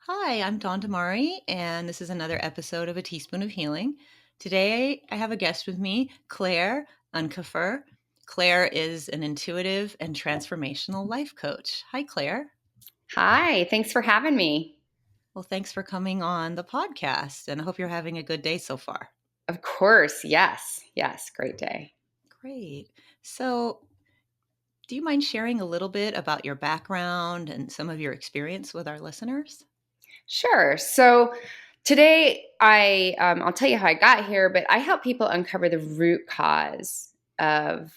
Hi, I'm Dawn Damari, and this is another episode of A Teaspoon of Healing. Today, I have a guest with me, Claire Uncapher. Claire is an intuitive and transformational life coach. Hi, Claire. Hi, thanks for having me. Well, thanks for coming on the podcast, and I hope you're having a good day so far. Of course, yes. Yes, great day. Great. So, do you mind sharing a little bit about your background and some of your experience with our listeners? Sure. So today I'll tell you how I got here, but I help people uncover the root cause of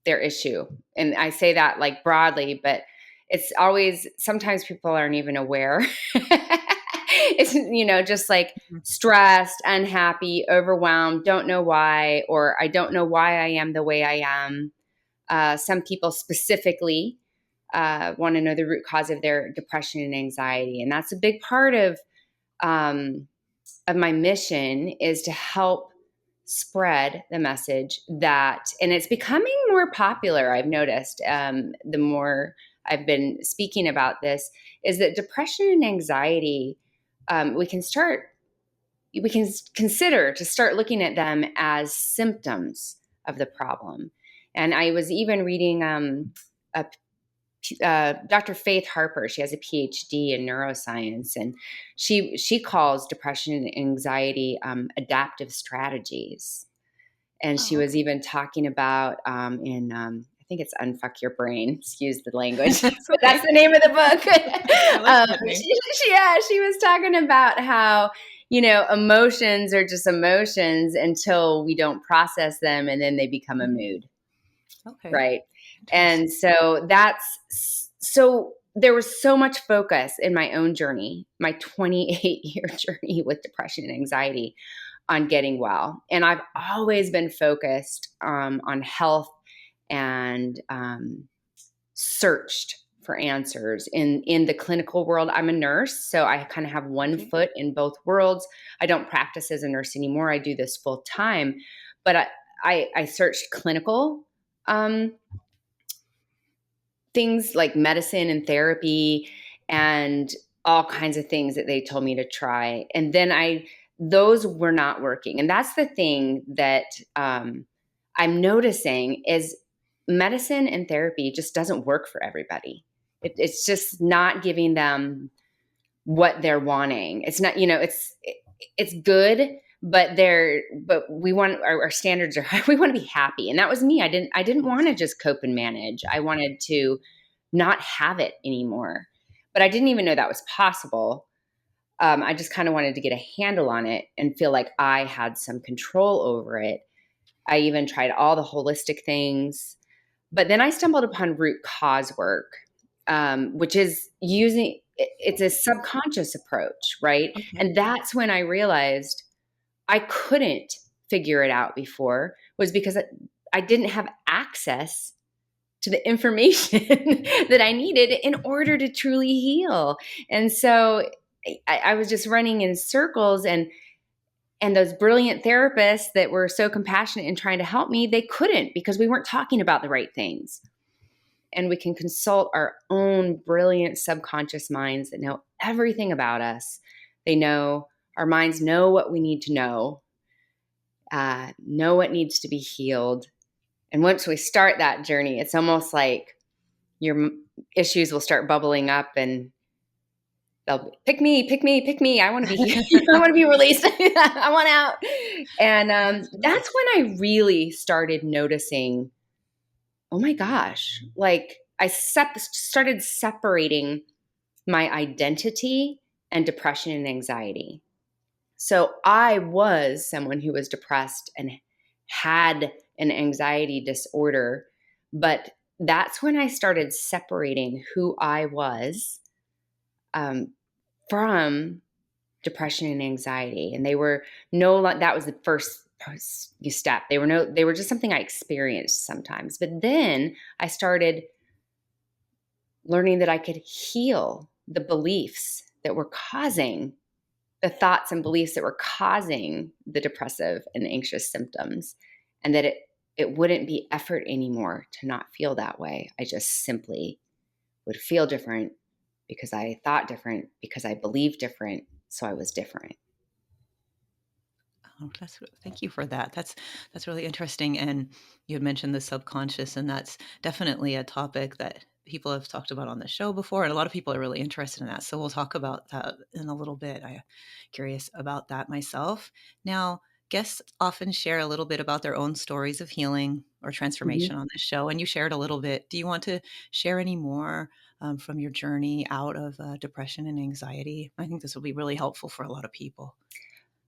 their issue. And I say that like broadly, but it's always sometimes people aren't even aware. It's just like Mhm. stressed, unhappy, overwhelmed, don't know why, or I don't know why I am the way I am. Some people specifically want to know the root cause of their depression and anxiety, and that's a big part of my mission is to help spread the message that, and it's becoming more popular. I've noticed the more I've been speaking about this, is that depression and anxiety we can consider to start looking at them as symptoms of the problem. And I was even reading a Dr. Faith Harper. She has a PhD in neuroscience, and she calls depression and anxiety adaptive strategies. And she Oh, was okay. even talking about in I think it's Unfuck Your Brain. Excuse the language, That's but that's okay. the name of the book. I like that name. She was talking about how emotions are just emotions until we don't process them, and then they become a Mhm. mood, Okay. right? Interesting. And so there was so much focus in my own journey, my 28-year journey with depression and anxiety, on getting well. And I've always been focused on health and searched for answers in the clinical world. I'm a nurse, so I kind of have one Okay. foot in both worlds. I don't practice as a nurse anymore. I do this full time, but I searched clinical things like medicine and therapy and all kinds of things that they told me to try. And then those were not working. And that's the thing that I'm noticing is medicine and therapy just doesn't work for everybody. It's just not giving them what they're wanting. It's not, it's good, but we want our standards are high. We want to be happy. And that was me. I didn't want to just cope and manage. I wanted to not have it anymore. But I didn't even know that was possible. I just kind of wanted to get a handle on it and feel like I had some control over it. I even tried all the holistic things. But then I stumbled upon root cause work, which is it's a subconscious approach, right? Okay. And that's when I realized I couldn't figure it out before, was because I didn't have access to the information that I needed in order to truly heal. And so I was just running in circles, and those brilliant therapists that were so compassionate in trying to help me, they couldn't because we weren't talking about the right things. And we can consult our own brilliant subconscious minds that know everything about us. Our minds know what we need to know what needs to be healed. And once we start that journey, it's almost like your issues will start bubbling up, and they'll pick me, pick me, pick me. I want to be here. I want to be released. I want out. And That's that's right. when I really started noticing, oh my gosh, like started separating my identity and depression and anxiety. So I was someone who was depressed and had an anxiety disorder, but that's when I started separating who I was um, from depression and anxiety. And they were that was the first step. They were just something I experienced sometimes. But then I started learning that I could heal the beliefs that were causing the thoughts and beliefs that were causing the depressive and anxious symptoms, and that it wouldn't be effort anymore to not feel that way. I just simply would feel different, because I thought different, because I believed different. So I was different. Oh, thank you for that. That's really interesting. And you had mentioned the subconscious, and that's definitely a topic that people have talked about on the show before, and a lot of people are really interested in that. So we'll talk about that in a little bit. I'm curious about that myself. Now, guests often share a little bit about their own stories of healing or transformation Mhm. on this show, and you shared a little bit. Do you want to share any more from your journey out of depression and anxiety? I think this will be really helpful for a lot of people.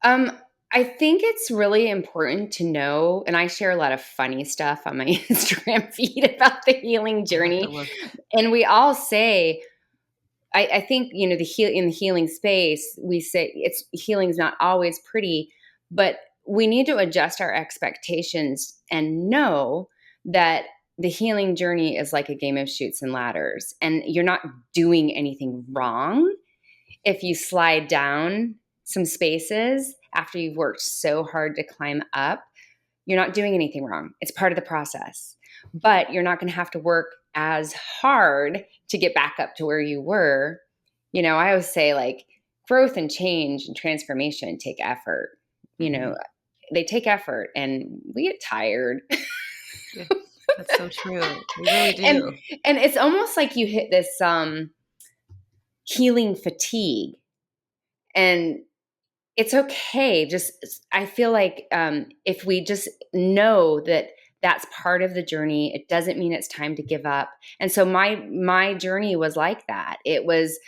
Um, I think it's really important to know, and I share a lot of funny stuff on my Instagram feed about the healing I'll have to journey. look. And we all say, I think, in the healing space, we say it's healing's not always pretty, but we need to adjust our expectations and know that the healing journey is like a game of chutes and ladders, and you're not doing anything wrong if you slide down some spaces after you've worked so hard to climb up. You're not doing anything wrong. It's part of the process. But you're not going to have to work as hard to get back up to where you were. I always say, like, growth and change and transformation take effort. You Mhm. know, they take effort, and we get tired. Yes, that's so true. We really and do. and it's almost like you hit this healing fatigue, and it's okay. Just, I feel like, if we just know that that's part of the journey, it doesn't mean it's time to give up. And so my journey was like that. It was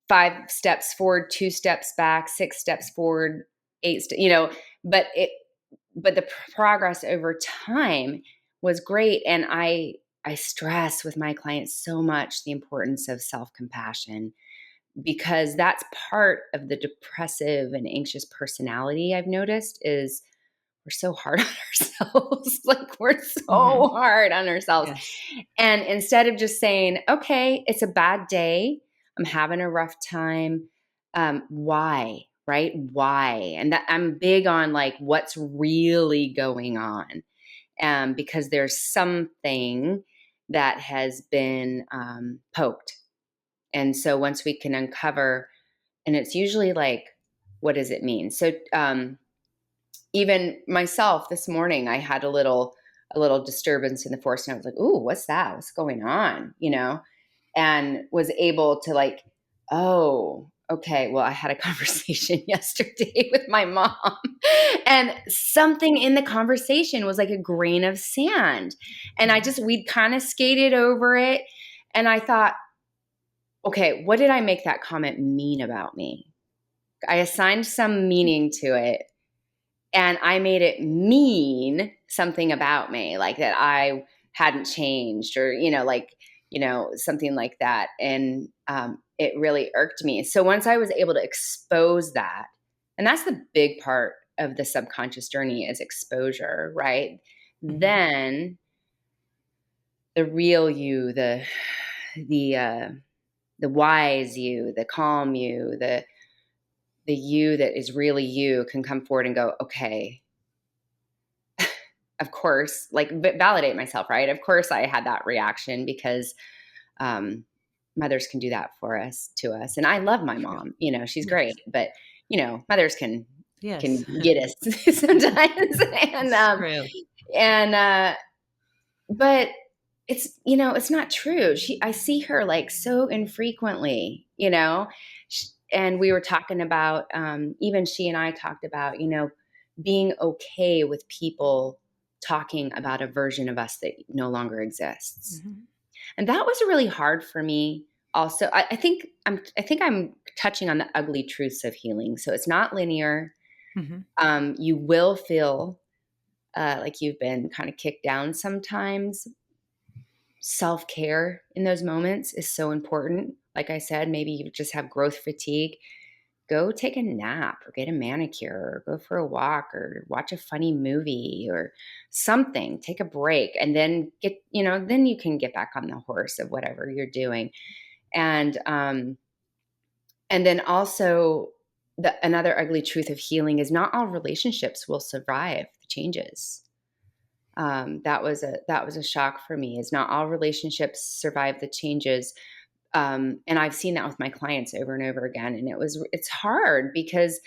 5 steps forward, 2 steps back, 6 steps forward, but the progress over time was great. And I stress with my clients so much the importance of self-compassion, because that's part of the depressive and anxious personality. I've noticed is we're so hard on ourselves. Like, we're so Mhm. hard on ourselves. Yes. And instead of just saying, okay, it's a bad day, I'm having a rough time. Why? Right? Why? And that, I'm big on, like, what's really going on. Because there's something that has been poked. And so once we can uncover, and it's usually like, what does it mean? So even myself this morning, I had a little disturbance in the force, and I was like, "Ooh, what's that? What's going on?" And was able to, like, oh, okay. Well, I had a conversation yesterday with my mom, and something in the conversation was like a grain of sand, and Mhm. we'd kind of skated over it, and I thought, okay, what did I make that comment mean about me? I assigned some meaning to it, and I made it mean something about me, like that I hadn't changed, or, something like that. And it really irked me. So once I was able to expose that, and that's the big part of the subconscious journey, is exposure, right? Mhm. Then the real you, the uh, the wise you, the calm you, the you that is really you can come forward and go, okay, of course, like, validate myself, right? Of course I had that reaction, because um, mothers can do that for us, to us. And I love my True. mom, she's great, Yes. but mothers can Yes. get us sometimes. and It's um true. and but it's not true. I see her, like, so infrequently, and we were talking about, even she and I talked about, being okay with people talking about a version of us that no longer exists. Mhm. And that was really hard for me. Also, I think I'm touching on the ugly truths of healing. So it's not linear. Mhm. You will feel like you've been kind of kicked down sometimes. Self-care in those moments is so important. Like I said, maybe you just have growth fatigue. Go take a nap, or get a manicure, or go for a walk, or watch a funny movie, or something. Take a break, and then then you can get back on the horse of whatever you're doing. And then also, another ugly truth of healing is not all relationships will survive the changes. That was a shock for me. Is not all relationships survive the changes. And I've seen that with my clients over and over again. And it's hard because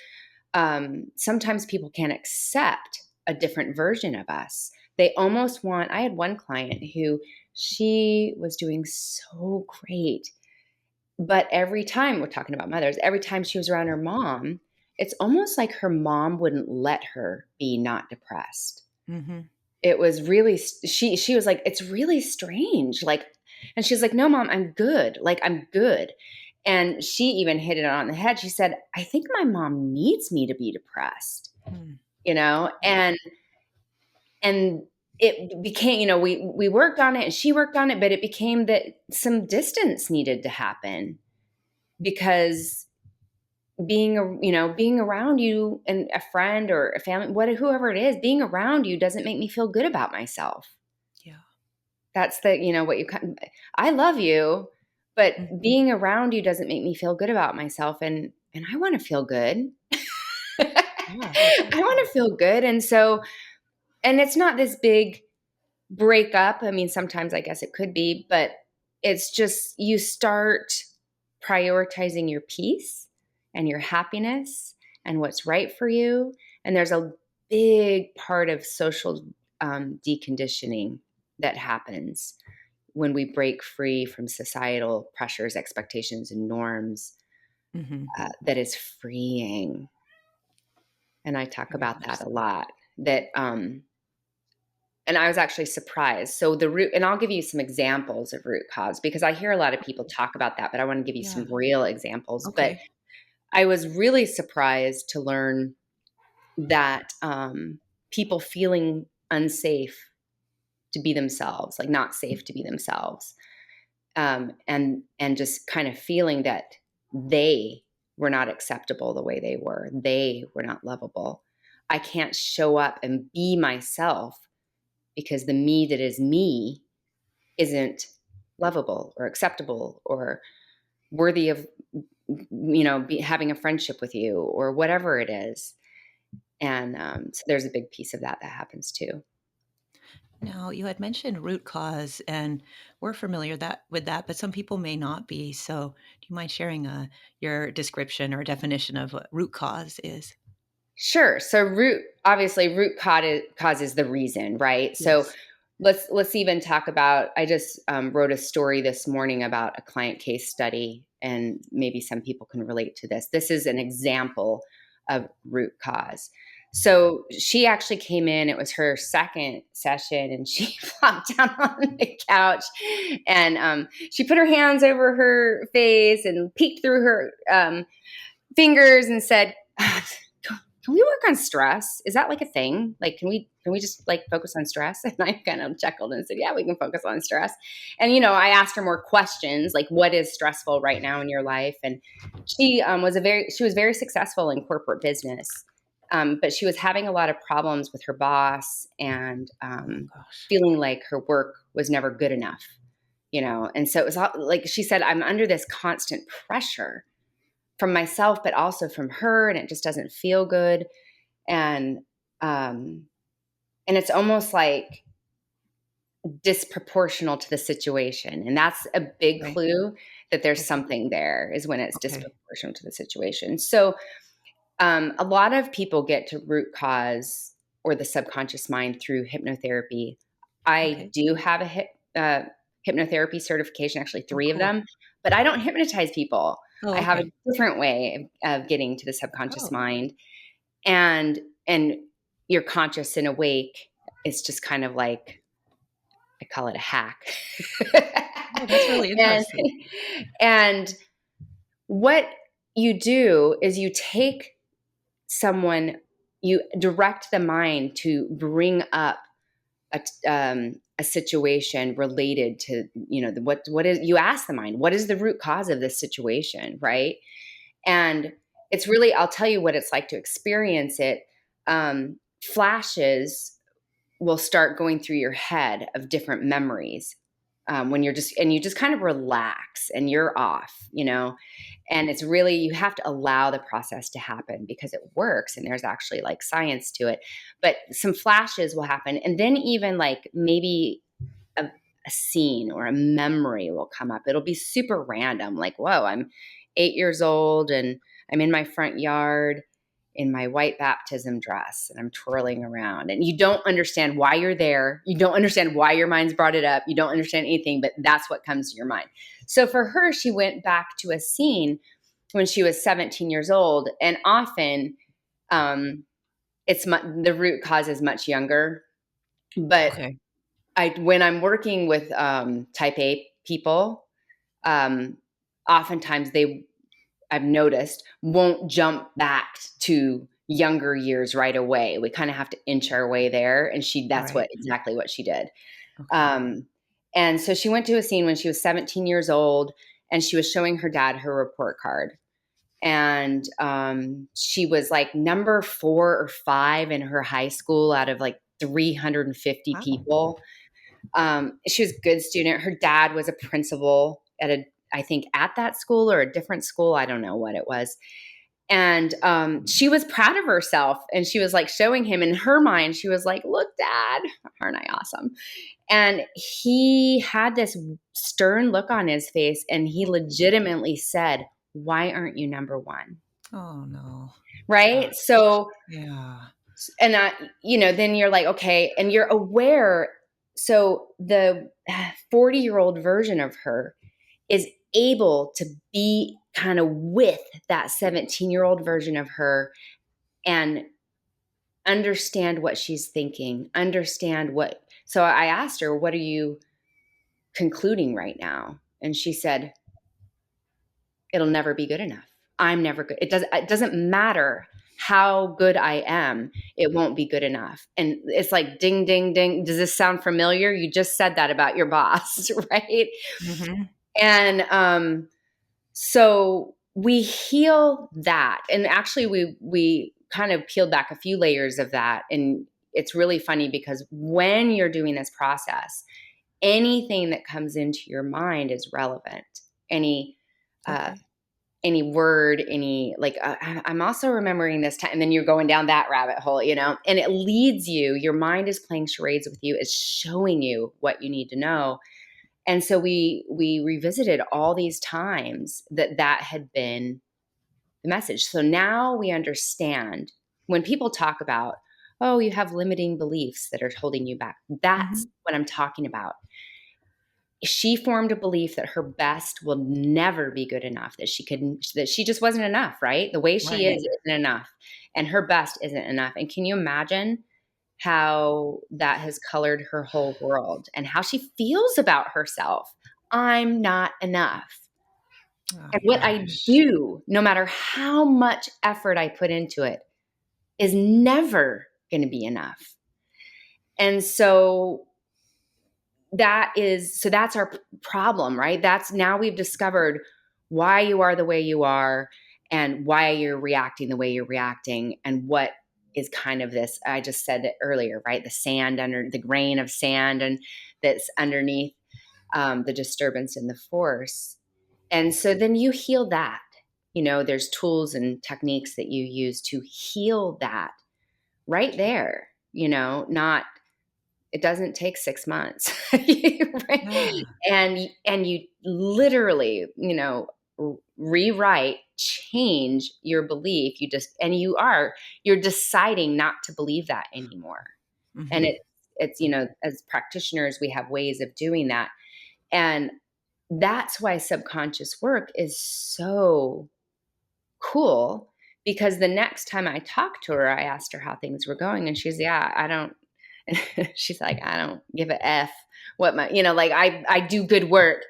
sometimes people can't accept a different version of us. They almost want, I had one client who she was doing so great. But every time, we're talking about mothers, every time she was around her mom, it's almost like her mom wouldn't let her be not depressed. Mm-hmm. It was really, she was like, it's really strange. Like, and she's like, no, mom, I'm good. Like, I'm good. And she even hit it on the head. She said, I think my mom needs me to be depressed, Mm. you know? And it became, we worked on it and she worked on it, but it became that some distance needed to happen because being around you and a friend or a family, whoever it is, being around you doesn't make me feel good about myself. Yeah. That's what I love you, but Mm-hmm. being around you doesn't make me feel good about myself. And I want to feel good. Yeah, I want exactly. to feel good. And it's not this big breakup. I mean, sometimes I guess it could be, but it's just you start prioritizing your peace and your happiness and what's right for you. And there's a big part of social deconditioning that happens when we break free from societal pressures, expectations, and norms. Mm-hmm. That is freeing. And I talk Very about much that a so. lot. That and I was actually surprised. So the root, and I'll give you some examples of root cause because I hear a lot of people talk about that, but I want to give you Yeah. some real examples. But Okay. I was really surprised to learn that people feeling unsafe to be themselves, like not safe to be themselves, and just kind of feeling that they were not acceptable the way they were not lovable. I can't show up and be myself because the me that is me isn't lovable or acceptable or worthy of having a friendship with you or whatever it is. And so there's a big piece of that happens too. Now, you had mentioned root cause, and we're familiar with that, but some people may not be. So, do you mind sharing your description or definition of what root cause is? Sure. So root cause is the reason, right? So Yes. let's even talk about. I just wrote a story this morning about a client case study, and maybe some people can relate to this. This is an example of root cause. So she actually came in. It was her second session, and she plopped down on the couch, and she put her hands over her face and peeked through her fingers and said, can we work on stress? Is that like a thing? Like, can we just like focus on stress? And I kind of chuckled and said, yeah, we can focus on stress. And, I asked her more questions, like what is stressful right now in your life? And she was very successful in corporate business. But she was having a lot of problems with her boss and Oh gosh. feeling like her work was never good enough, And so it was like she said, I'm under this constant pressure from myself, but also from her, and it just doesn't feel good. And um, and it's almost like disproportional to the situation, and that's a big Right. clue that there's Okay. something there. Is when it's Okay. disproportional to the situation. So a lot of people get to root cause or the subconscious mind through hypnotherapy. I Okay. do have a hypnotherapy certification, actually Oh, three of cool. them, but I don't hypnotize people. Oh, I have a okay. different way of getting to the subconscious Oh, mind, and you're conscious and awake. It's just kind of like I call it a hack. oh, that's really and interesting. and what you do is you take someone, you direct the mind to bring up a situation related to what is, you ask the mind, what is the root cause of this situation, right? And it's really, I'll tell you what it's like to experience it. Flashes will start going through your head of different memories, when you just kind of relax and you're off, and it's really, you have to allow the process to happen because it works and there's actually like science to it. But some flashes will happen, and then even like maybe a scene or a memory will come up. It'll be super random, like, whoa, I'm 8 years old and I'm in my front yard in my white baptism dress and I'm twirling around, and you don't understand why you're there. You don't understand why your mind's brought it up. You don't understand anything, but that's what comes to your mind. So for her, she went back to a scene when she was 17 years old, and often the root cause is much younger. But Okay. when I'm working with type A people, oftentimes I've noticed, won't jump back to younger years right away. We kind of have to inch our way there. And that's Right. exactly what she did. Okay. Um, and so she went to a scene when she was 17 years old, and she was showing her dad her report card. And she was like number 4 or 5 in her high school out of like 350 Wow. people. She was a good student. Her dad was a principal I think at that school or a different school. I don't know what it was. And she was proud of herself, and she was like showing him. In her mind, she was like, look, Dad, aren't I awesome? And he had this stern look on his face, and he legitimately said, why aren't you number one? Oh no. Right. Gosh. So, Yeah. and then you're like, okay, and you're aware. So the 40-year-old version of her is able to be kind of with that 17-year-old version of her and understand what she's thinking, understand what. So I asked her, what are you concluding right now? And she said, it'll never be good enough. I'm never good. It doesn't matter how good I am, it won't be good enough. And it's like ding, ding, ding. Does this sound familiar? You just said that about your boss, right? Mm-hmm. And so we heal that. And actually we kind of peeled back a few layers of that. And it's really funny because when you're doing this process, anything that comes into your mind is relevant. Any uh, Okay. any word, I'm also remembering this time, and then you're going down that rabbit hole, and it leads you, your mind is playing charades with you, it's showing you what you need to know. And so we revisited all these times that had been the message. So now we understand when people talk about, oh, you have limiting beliefs that are holding you back. Mm-hmm. That's what I'm talking about. She formed a belief that her best will never be good enough, that she just wasn't enough, right? The way she Right. is isn't enough, and her best isn't enough. And can you imagine how that has colored her whole world and how she feels about herself? I'm not enough. Oh And what I gosh. do, no matter how much effort I put into it, is never going to be enough. And that's our problem, right? That's, now we've discovered why you are the way you are and why you're reacting the way you're reacting, and what is kind of this, I just said it earlier, right? The sand under the grain of sand, and that's underneath the disturbance in the force. And so then you heal that. There's tools and techniques that you use to heal that right there, not, it doesn't take 6 months. Right? Yeah. And you literally, rewrite, change your belief. You're deciding not to believe that anymore. And Mm-hmm. it's as practitioners, we have ways of doing that. And that's why subconscious work is so cool, because the next time I talked to her, I asked her how things were going, and she's, yeah, I don't, she's like, I don't give a F what like I do good work,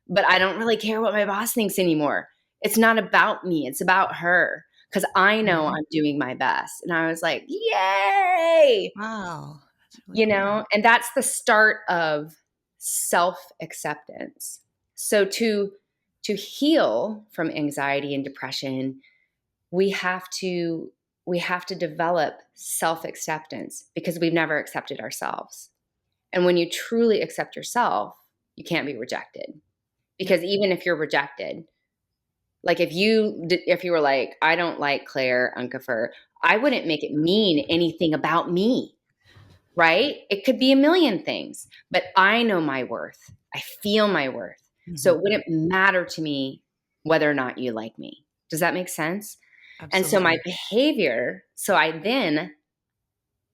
but I don't really care what my boss thinks anymore. It's not about me. It's about her. Cause I know Mm-hmm. I'm doing my best. And I was like, yay, Wow. That's really cool. and that's the start of self-acceptance. So to heal from anxiety and depression, we have to we have to develop self-acceptance, because we've never accepted ourselves. And when you truly accept yourself, you can't be rejected. Yep. Because even if you're rejected, like if you were like, I don't like Claire Uncapher, I wouldn't make it mean anything about me. right? It could be a million things, but I know my worth. I feel my worth. So Hmm. it wouldn't matter to me whether or not you like me. Does that make sense? And so my Absolutely. behavior,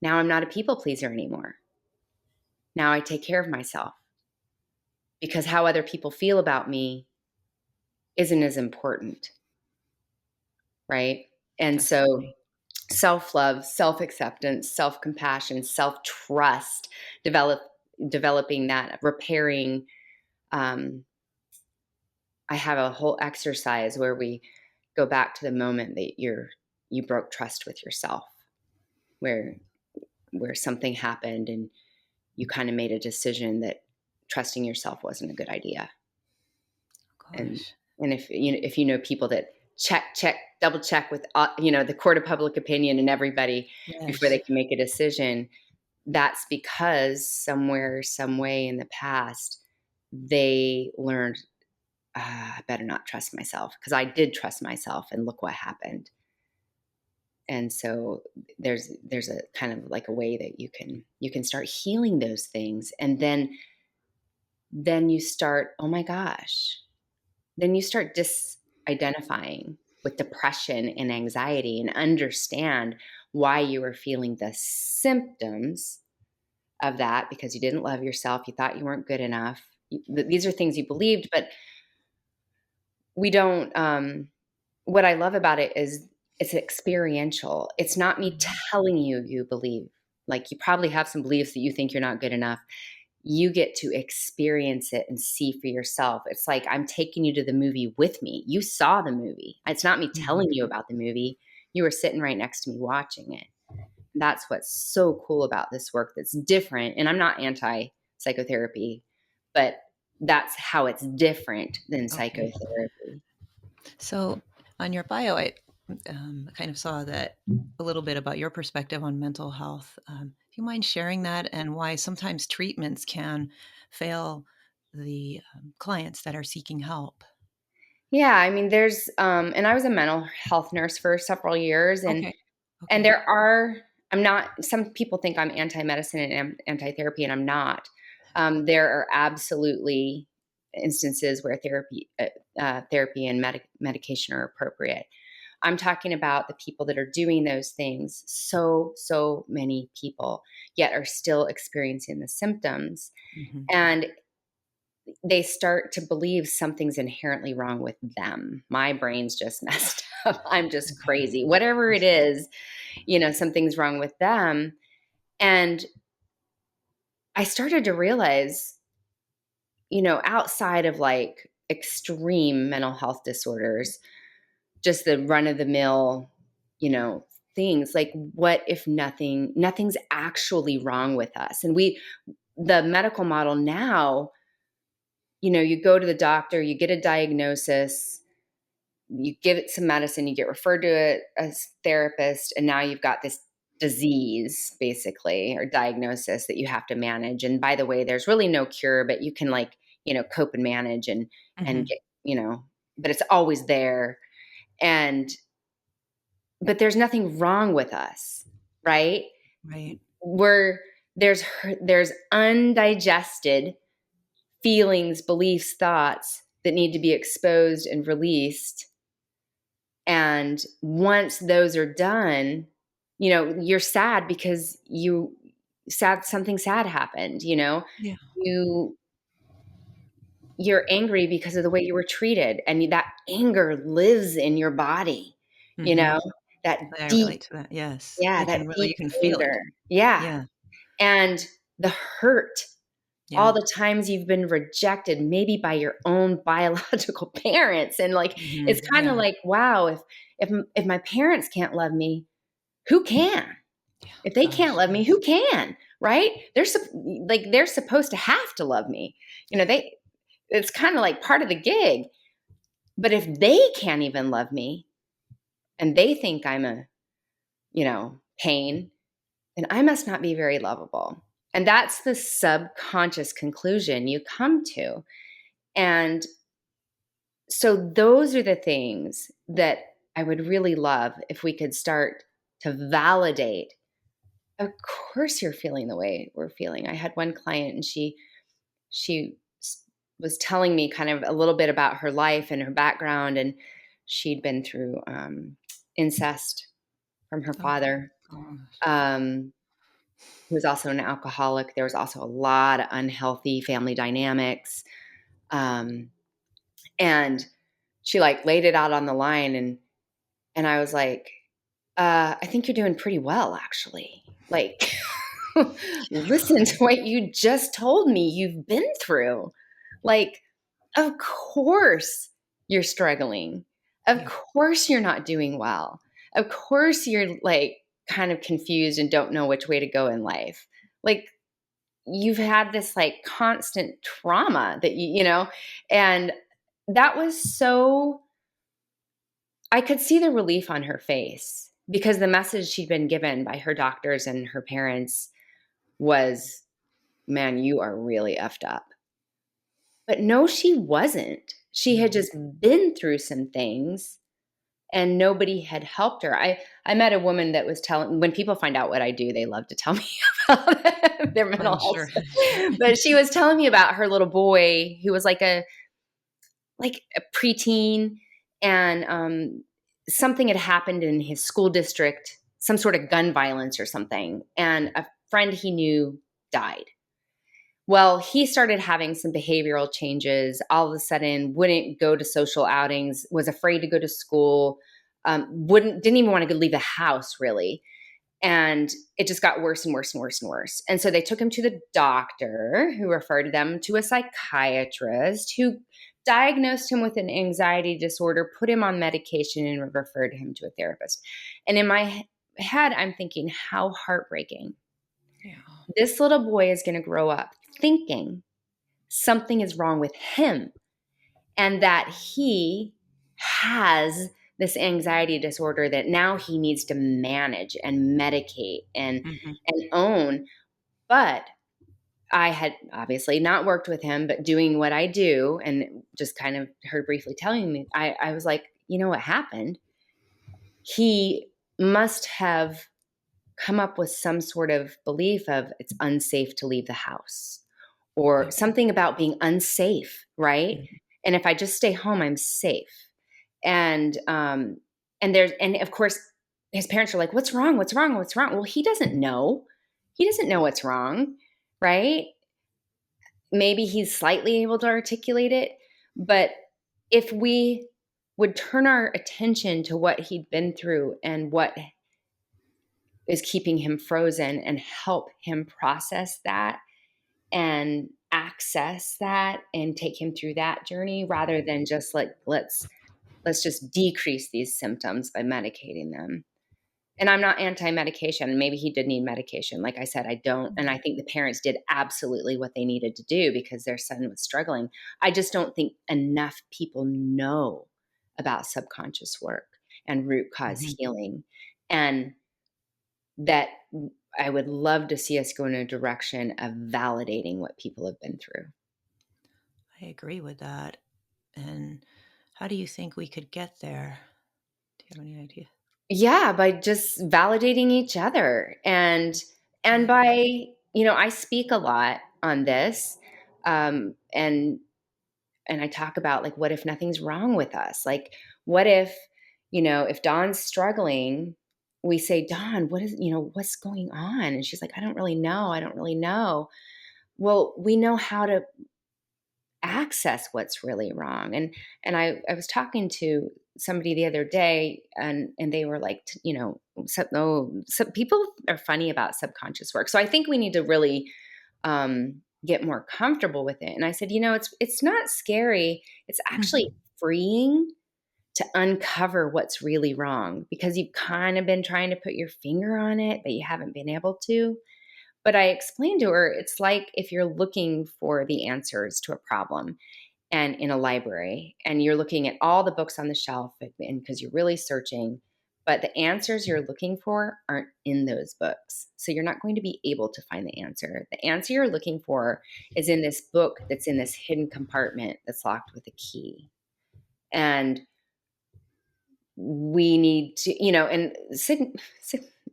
now I'm not a people pleaser anymore. Now I take care of myself because how other people feel about me isn't as important, right? And so Definitely. self-love, self-acceptance, self-compassion, self-trust, developing that, repairing. Um, I have a whole exercise where we go back to the moment that you broke trust with yourself, where something happened and you kind of made a decision that trusting yourself wasn't a good idea. and Gosh. and if you know people that check double check with the court of public opinion and everybody before they Yes. can make a decision, that's because somewhere some way in the past they learned, I better not trust myself, because I did trust myself and look what happened. And so there's a kind of like a way that you can start healing those things, and then you start, oh my gosh, then you start disidentifying with depression and anxiety and understand why you were feeling the symptoms of that, because you didn't love yourself. You thought you weren't good enough. These are things you believed, but we don't. What I love about it is it's experiential. It's not me Mhm. telling you believe. Like, you probably have some beliefs that you think you're not good enough. You get to experience it and see for yourself. It's like I'm taking you to the movie with me. You saw the movie. It's not me Mhm. telling you about the movie. You were sitting right next to me watching it. That's what's so cool about this work that's different. And I'm not anti psychotherapy, but that's how it's different than Okay. psychotherapy. So on your bio, I kind of saw that a little bit about your perspective on mental health. Do you mind sharing that and why sometimes treatments can fail the clients that are seeking help? Yeah, I mean, and I was a mental health nurse for several years, Okay. and Okay. there are, I'm not, some people think I'm anti-medicine and anti-therapy, and I'm not. There are absolutely instances where therapy and medication are appropriate. I'm talking about the people that are doing those things. So many people yet are still experiencing the symptoms, Hmm. and they start to believe something's inherently wrong with them. My brain's just messed up. I'm just Okay. crazy. Whatever it is, something's wrong with them. And I started to realize, outside of like extreme mental health disorders, just the run of the mill, you know, things like, what if nothing's actually wrong with us? And the medical model now, you go to the doctor, you get a diagnosis, you give it some medicine, you get referred to a therapist, and now you've got this disease basically, or diagnosis, that you have to manage. And by the way, there's really no cure, but you can, like, cope and manage, and Hmm. get, but it's always there. And but there's nothing wrong with us, right? Right. We're there's undigested feelings, beliefs, thoughts that need to be exposed and released. And once those are done, you're sad because something sad happened, Yeah. you you're angry because of the way you were treated, and that anger lives in your body, you Hmm. know, that I deep, relate to that. Yes. yeah, I that can really, deep you can feel anger. it. Yeah. Yeah. And the hurt, Yeah. all the times you've been rejected, maybe by your own biological parents. And like, Hmm. it's kind of Yeah. like, wow, if my parents can't love me, who can? Yeah. If they can't Gosh. love me, Yes. who can? Right? They're supposed to have to love me. It's kind of like part of the gig. But if they can't even love me, and they think I'm a, pain, then I must not be very lovable. And that's the subconscious conclusion you come to. And so those are the things that I would really love if we could start to validate. of course you're feeling the way we're feeling. I had one client, and she was telling me kind of a little bit about her life and her background, and she'd been through incest from her Oh father, gosh. um, who was also an alcoholic. There was also a lot of unhealthy family dynamics, um, and she like laid it out on the line, and I was like, I think you're doing pretty well, actually. Like, listen to Right. what you just told me you've been through. Like, of course you're struggling. Of Yeah. course you're not doing well. Of course you're like kind of confused and don't know which way to go in life. Like, you've had this like constant trauma that and that was so, I could see the relief on her face because the message she'd been given by her doctors and her parents was, man, you are really effed up. But no, she wasn't. She had No. just been through some things and nobody had helped her. I met a woman that was telling, when people find out what I do, they love to tell me about their mental I'm health sure. stuff. But she was telling me about her little boy who was like a preteen, and something had happened in his school district, some sort of gun violence or something, and a friend he knew died. Well, he started having some behavioral changes. All of a sudden, wouldn't go to social outings, was afraid to go to school, didn't even want to leave the house really. And it just got worse and worse and worse and worse. And so they took him to the doctor, who referred them to a psychiatrist, who diagnosed him with an anxiety disorder, put him on medication, and referred him to a therapist. And in my head, I'm thinking, how heartbreaking. Yeah. This little boy is going to grow up thinking something is wrong with him and that he has this anxiety disorder that now he needs to manage and medicate Mhm. and own. But I had obviously not worked with him, but doing what I do and just kind of her briefly telling me, I was like, you know what happened? He must have come up with some sort of belief of it's unsafe to leave the house or Yep. something about being unsafe, right? Mhm. And if I just stay home, I'm safe. And and of course his parents are like, what's wrong? What's wrong? What's wrong? Well, he doesn't know. He doesn't know what's wrong, right? Maybe he's slightly able to articulate it, but if we would turn our attention to what he'd been through and what is keeping him frozen and help him process that and access that and take him through that journey rather than just like let's just decrease these symptoms by medicating them. And I'm not anti-medication. Maybe he did need medication. Like I said, I don't. And I think the parents did absolutely what they needed to do because their son was struggling. I just don't think enough people know about subconscious work and root cause Mhm. healing. And that I would love to see us go in a direction of validating what people have been through. I agree with that. And how do you think we could get there? Do you have any idea? Yeah, by just validating each other and Right. by, I speak a lot on this. Um and and I talk about like what if nothing's wrong with us? Like what if, if Dawn's struggling, we say, Dawn, what's going on? And she's like, I don't really know. I don't really know. Well, we know how to access what's really wrong. And I was talking to somebody the other day, and they were like, some people are funny about subconscious work. So I think we need to really get more comfortable with it. And I said, it's not scary. It's Mhm. actually freeing to uncover what's really wrong because you've kind of been trying to put your finger on it, but you haven't been able to. But I explained to her, it's like if you're looking for the answers to a problem and in a library and you're looking at all the books on the shelf and because you're really searching, but the answers you're looking for aren't in those books, so you're not going to be able to find the answer you're looking for is in this book that's in this hidden compartment that's locked with a key. And we need to,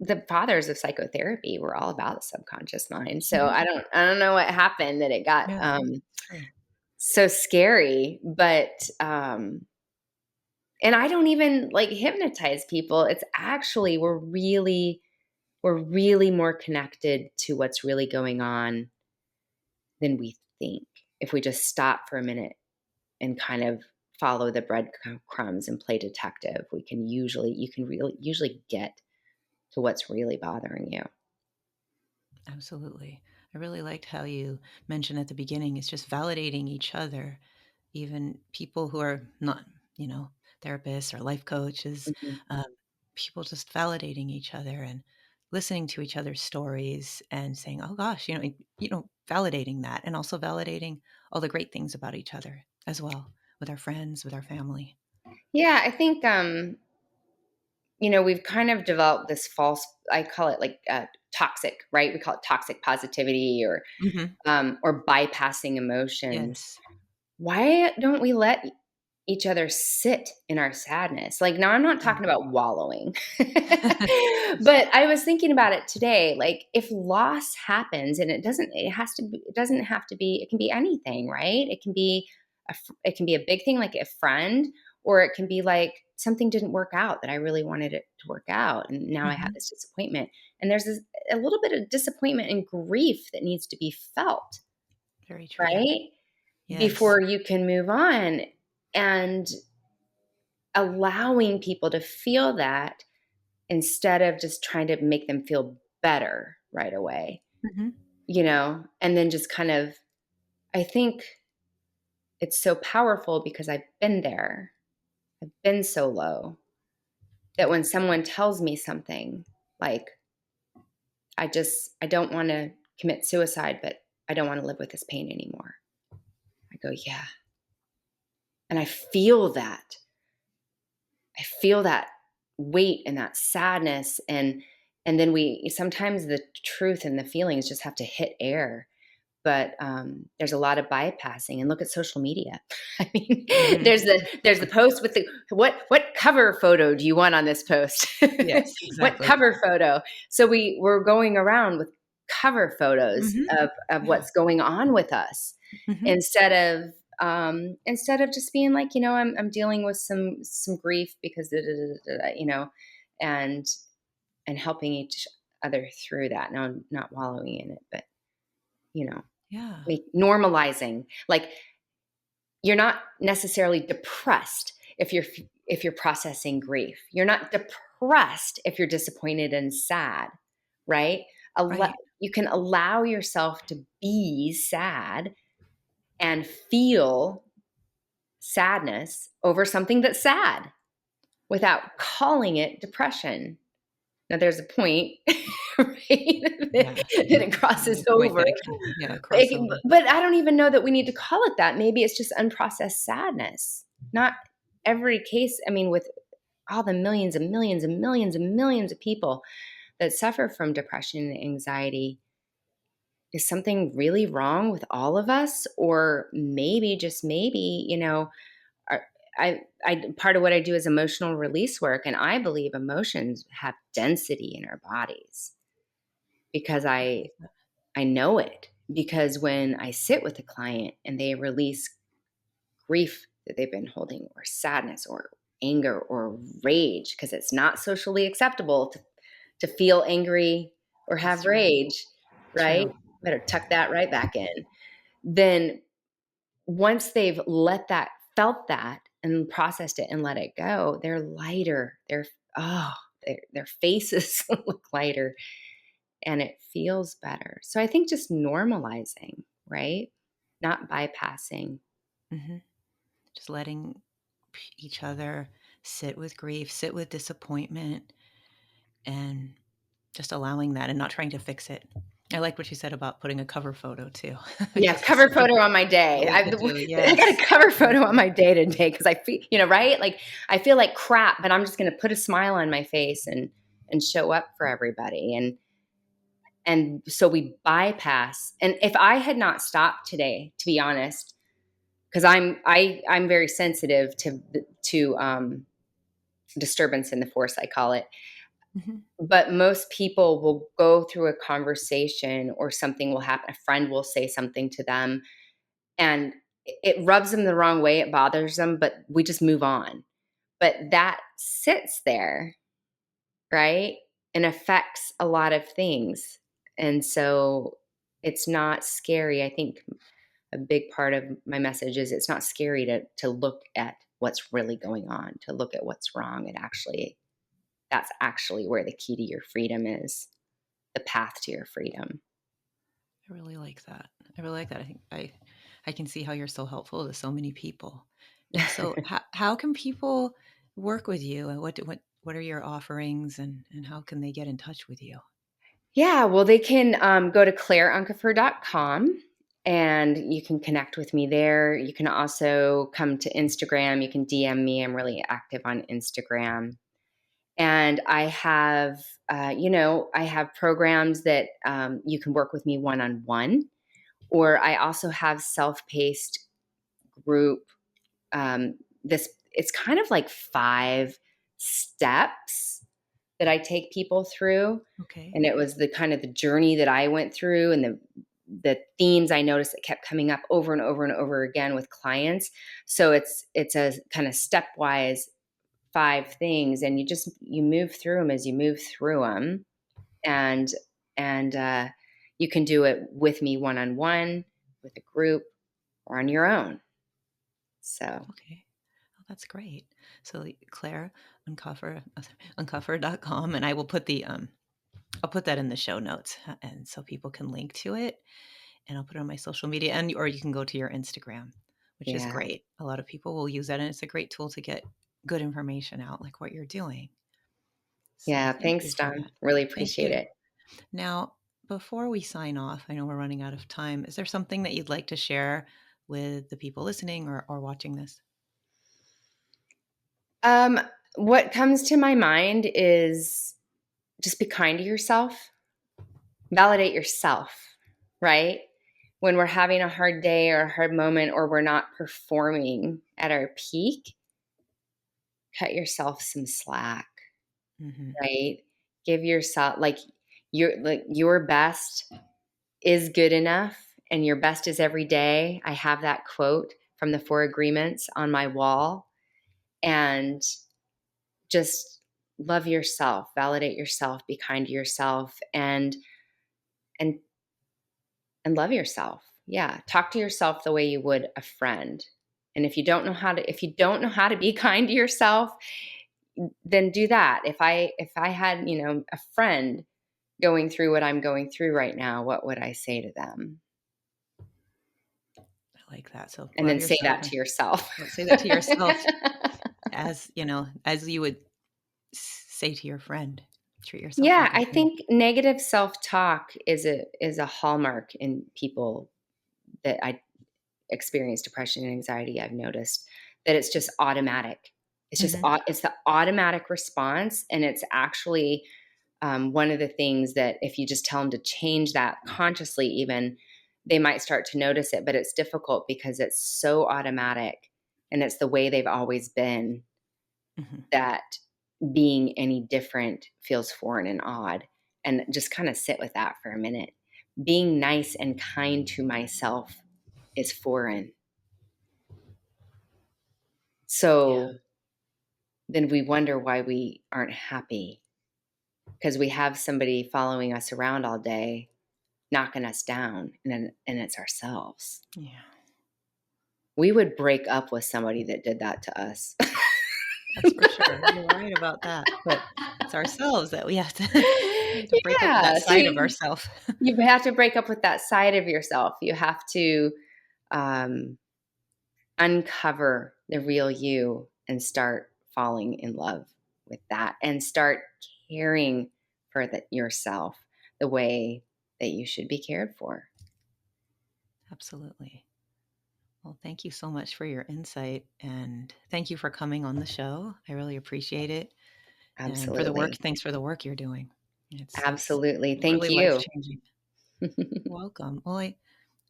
the fathers of psychotherapy were all about the subconscious mind. So Mhm. I don't know what happened that it got Yeah, it's true. so scary, but and I don't even like hypnotize people. It's actually we're really more connected to what's really going on than we think. If we just stop for a minute and kind of follow the breadcrumbs and play detective, you can really usually get to what's really bothering you. Absolutely. I really liked how you mentioned at the beginning, it's just validating each other, even people who are not, you know, therapists or life coaches, Mhm. um, people just validating each other and listening to each other's stories and saying, "Oh gosh, validating that and also validating all the great things about each other as well with our friends, with our family." Yeah, I think we've kind of developed this false, I call it like toxic, right? We call it toxic positivity Mhm. or bypassing emotions. Yes. Why don't we let each other sit in our sadness? Like, now I'm not Yeah. talking about wallowing, Yes. but I was thinking about it today. Like, if loss happens, and it doesn't have to be, it can be anything, right? It can be a big thing, like a friend, or it can be like something didn't work out that I really wanted it to work out. And now I have Mhm. this disappointment. And a little bit of disappointment and grief that needs to be felt, Very true. right? Yes. Before you can move on. And allowing people to feel that instead of just trying to make them feel better right away, Mhm. and then just kind of, I think it's so powerful because I've been there. I've been so low that when Yes. someone tells me something like, I don't want to commit suicide, but I don't want to live with this pain anymore. I go, yeah. And I feel that weight and that sadness, and then we sometimes the truth and the feelings just have to hit air. But there's a lot of bypassing, and look at social media. I mean, Mhm. there's the post with the what cover photo do you want on this post? Yes, What exactly. cover photo? So we're going around with cover photos Mhm. of Yeah. what's going on with us, Mhm. instead of just being like, I'm dealing with some grief because and helping each other through that. Now, I'm not wallowing in it, but you know Yeah. like normalizing, like, you're not necessarily depressed if you're processing grief. You're not depressed if you're disappointed and sad, right? Right. You can allow yourself to be sad and feel sadness over something that's sad without calling it depression. Now, there's a point, right, that Yeah. it crosses The point over. that it can, yeah, cross over. But I don't even know that we need to call it that. Maybe it's just unprocessed sadness. Not every case. I mean, with all the millions and millions and millions and millions of people that suffer from depression and anxiety, is something really wrong with all of us? Or maybe, just maybe, our- I part of what I do is emotional release work, and I believe emotions have density in our bodies because I know it. Because when I sit with a client and they release grief that they've been holding, or sadness, or anger, or rage, because it's not socially acceptable to feel angry or That's have true. rage, right? True. Better tuck that right back in. Then once they've felt that and processed it and let it go, they're lighter. Oh, their faces look lighter, and it feels better. So I think just normalizing, right? Not bypassing. Mhm. Just letting each other sit with grief, sit with disappointment, and just allowing that and not trying to fix it. I like what you said about putting a cover photo too, Yeah, because cover some photo people on my day. we could do. I got a Yes, cover photo on exactly. my day today because I feel, right? Like, I feel like crap, but I'm just going to put a smile on my face and show up for everybody. And so we bypass. And if I had not stopped today, to be honest, because I'm very sensitive to disturbance in the force, I call it. Mhm. But most people will go through a conversation or something will happen. A friend will say something to them and it rubs them the wrong way. It bothers them, but we just move on. But that sits there, right? And affects a lot of things. And so it's not scary. I think a big part of my message is it's not scary to look at what's really going on, to look at what's wrong. That's actually where the key to your freedom is, the path to your freedom. I really like that. I really like that. I can see how you're so helpful to so many people. And so how can people work with you, and what are your offerings, and how can they get in touch with you? Yeah, well, they can go to claireuncapher.com and you can connect with me there. You can also come to Instagram. You can DM me. I'm really active on Instagram. And I have, I have programs that you can work with me one on one, or I also have self paced group. This it's kind of like 5 steps that I take people through, Okay. and it was the kind of the journey that I went through, and the themes I noticed that kept coming up over and over and over again with clients. So it's a kind of stepwise 5 things, and you move through them as you move through them, and and you can do it with me one on one, with a group, or on your own. So Okay. Oh, that's great. So Claire Uncapher, Uncapher.com, and I will put I'll put that in the show notes, and so people can link to it, and I'll put it on my social media, and or you can go to your Instagram, which is yeah, great. A lot of people will use that, and it's a great tool to get good information out, like what you're doing. So yeah. thank Thanks, you for Don. that. Really Thank appreciate you. it. Now, before we sign off, I know we're running out of time. Is there something that you'd like to share with the people listening or watching this? Um, what comes to my mind is just be kind to yourself, validate yourself, right? When we're having a hard day or a hard moment, or we're not performing at our peak, cut yourself some slack, Hmm. right? Give yourself your best is good enough, and your best is every day. I have that quote from the 4 agreements on my wall. And just love yourself, validate yourself, be kind to yourself, and and love yourself. Yeah, talk to yourself the way you would a friend. And if you don't know how to be kind to yourself, then do that. If I had, a friend going through what I'm going through right now, what would I say to them? I like that. So And love then say yourself that and to yourself. say that to yourself, as as you would say to your friend. Treat yourself Yeah, like a I friend. think negative self-talk is a hallmark in people that I experience depression and anxiety. I've noticed that it's just automatic. Hmm. It's the automatic response, and it's actually one of the things that if you just tell them to change that consciously, even they might start to notice it. But it's difficult because it's so automatic, and it's the way they've always been, Hmm. that being any different feels foreign and odd. And just kind of sit with that for a minute. Being nice and kind to myself is foreign. Yeah. So then we wonder why we aren't happy, because we have somebody following us around all day, knocking us down, and it's ourselves. Yeah. We would break up with somebody that did that to us. That's for sure. You're right about that. But it's ourselves that we have to we have to break up with that Yeah, so side of ourselves. you have to break up with that side of yourself. You have to um, uncover the real you and start falling in love with that, and start caring for yourself the way that you should be cared for. Absolutely. Well, thank you so much for your insight, and thank you for coming on the show. I really appreciate it. And for the work, Absolutely. thanks for the work you're doing. It's Absolutely. Thank really life you. changing. Welcome.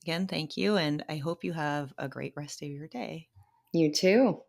Again, thank you, and I hope you have a great rest of your day. You too.